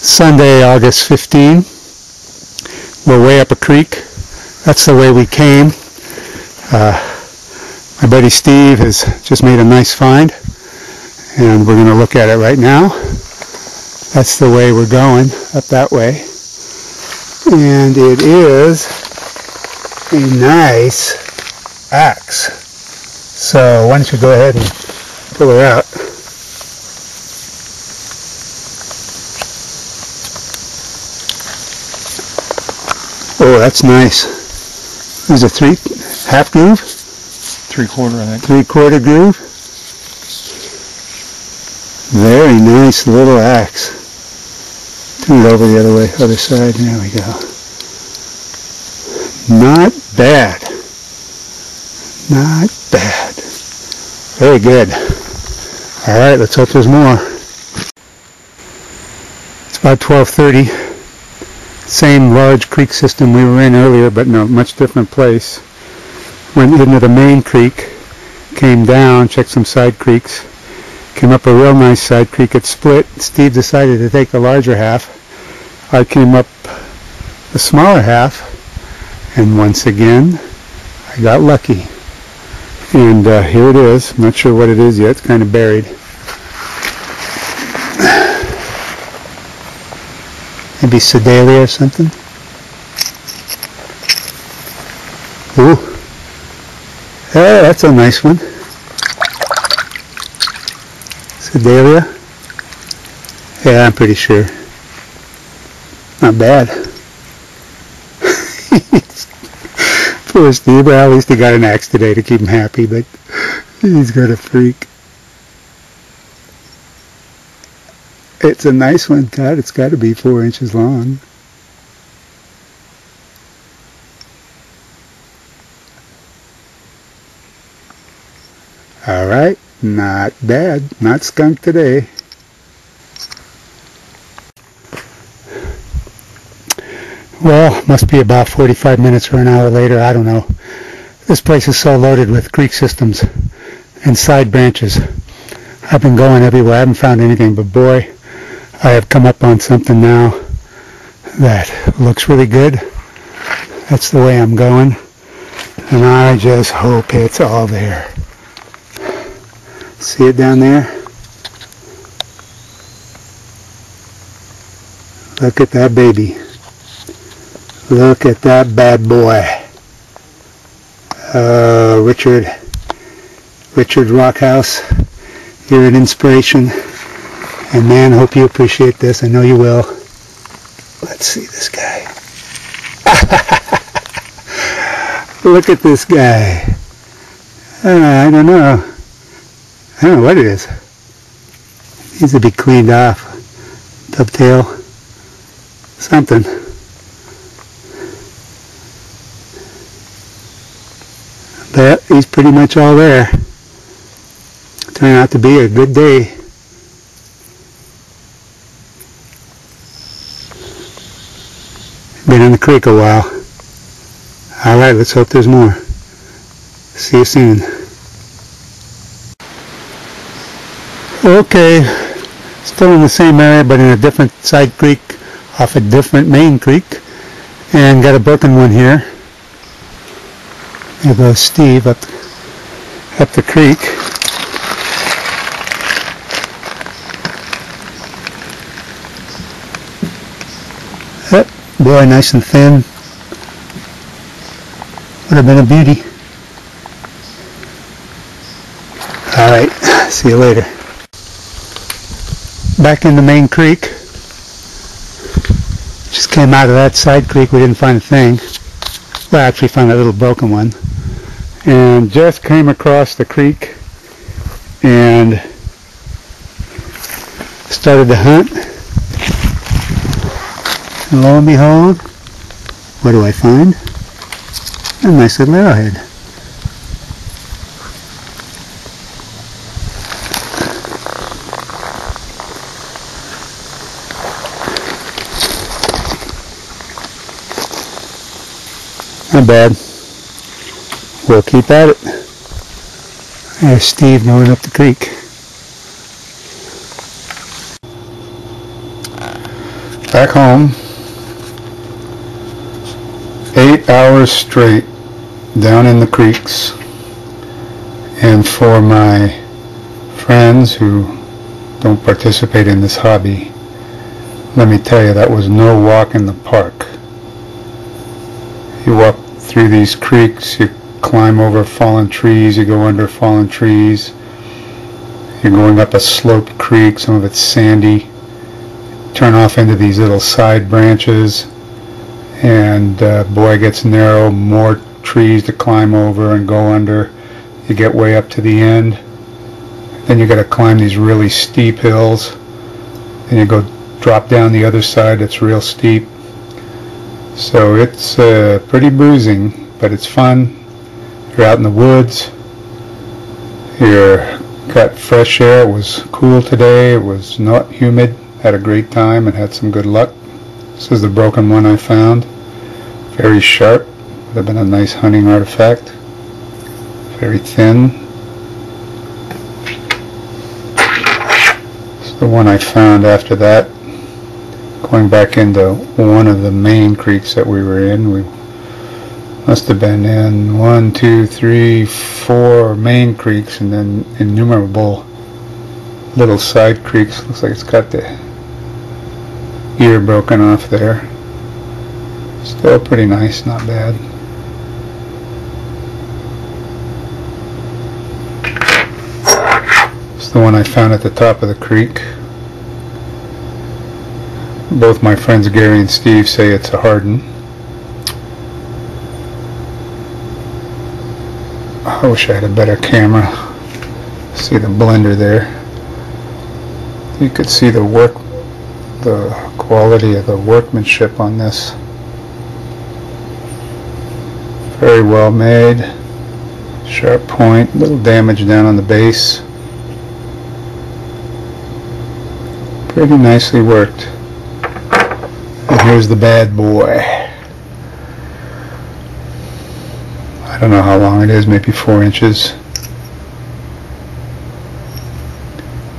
Sunday, August 15. We're way up a creek. That's the way we came. My buddy Steve has just made a nice find, and we're going to look at it right now. That's the way we're going, up that way. And it is a nice axe. So why don't you go ahead and pull her out. Oh, that's nice. There's a half groove? 3/4, I think. 3/4 groove. Very nice little axe. Turn it over the other way, other side. There we go. Not bad. Not bad. Very good. Alright, let's hope there's more. It's about 12:30. Same large creek system we were in earlier, but in a much different place. Went into the main creek, came down, checked some side creeks, came up a real nice side creek. It split. Steve decided to take the larger half. I came up the smaller half, and once again I got lucky. And here it is. I'm not sure what it is yet. It's kind of buried. Maybe Sedalia or something. Ooh. Oh, that's a nice one. Sedalia. Yeah, I'm pretty sure. Not bad. Poor Steve. Well, at least he got an axe today to keep him happy, but he's got a freak. It's a nice one. God, it's got to be 4 inches long. Alright, not bad. Not skunked today. Well, must be about 45 minutes or an hour later. I don't know. This place is so loaded with creek systems and side branches. I've been going everywhere. I haven't found anything, but boy, I have come up on something now that looks really good. That's the way I'm going. And I just hope it's all there. See it down there? Look at that baby. Look at that bad boy. Richard Rockhouse, you're an inspiration. And man, I hope you appreciate this. I know you will. Let's see this guy. Look at this guy. I don't know. I don't know what it is. Needs to be cleaned off. Dovetail. Something. But he's pretty much all there. Turned out to be a good day. Been in the creek a while. Alright, let's hope there's more. See you soon. Okay, still in the same area but in a different side creek off a different main creek, and got a broken one here. There goes Steve up the creek. Boy, nice and thin. Would have been a beauty. Alright, see you later. Back in the main creek. Just came out of that side creek. We didn't find a thing. Well, I actually found a little broken one. And just came across the creek and started to hunt. And lo and behold, what do I find? A nice little arrowhead. Not bad. We'll keep at it. There's Steve going up the creek. Back home, 8 hours straight down in the creeks, and for my friends who don't participate in this hobby, let me tell you, that was no walk in the park. You walk through these creeks, you climb over fallen trees, you go under fallen trees, you're going up a sloped creek, some of it's sandy, turn off into these little side branches, and boy, it gets narrow, more trees to climb over and go under. You get way up to the end, then you got to climb these really steep hills, and you go drop down the other side that's real steep. So it's pretty bruising, but it's fun. You're out in the woods, you're got fresh air. It was cool today, it was not humid. Had a great time and had some good luck. This is the broken one I found. Very sharp. Would have been a nice hunting artifact. Very thin. This is the one I found after that. Going back into one of the main creeks that we were in. We must have been in 1, 2, 3, 4 main creeks and then innumerable little side creeks. Looks like it's got the ear broken off there. Still pretty nice, not bad. It's the one I found at the top of the creek. Both my friends Gary and Steve say it's a Hardin. I wish I had a better camera. See the blender there. You could see the quality of the workmanship on this. Very well made. Sharp point, little damage down on the base. Pretty nicely worked. And here's the bad boy. I don't know how long it is, maybe 4 inches.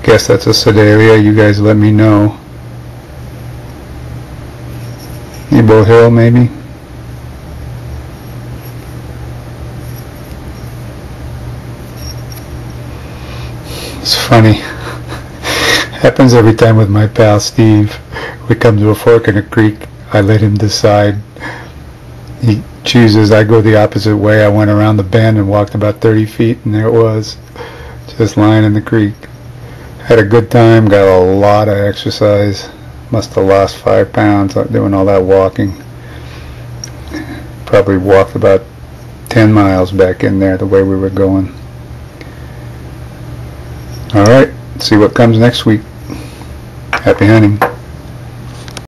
Guess that's a Sedalia. You guys let me know. Nebo Hill, maybe. It's funny. Happens every time with my pal Steve. We come to a fork in a creek. I let him decide. He chooses. I go the opposite way. I went around the bend and walked about 30 feet, and there it was, just lying in the creek. Had a good time. Got a lot of exercise. Must have lost 5 pounds doing all that walking. Probably walked about 10 miles back in there the way we were going. Alright, see what comes next week. Happy hunting.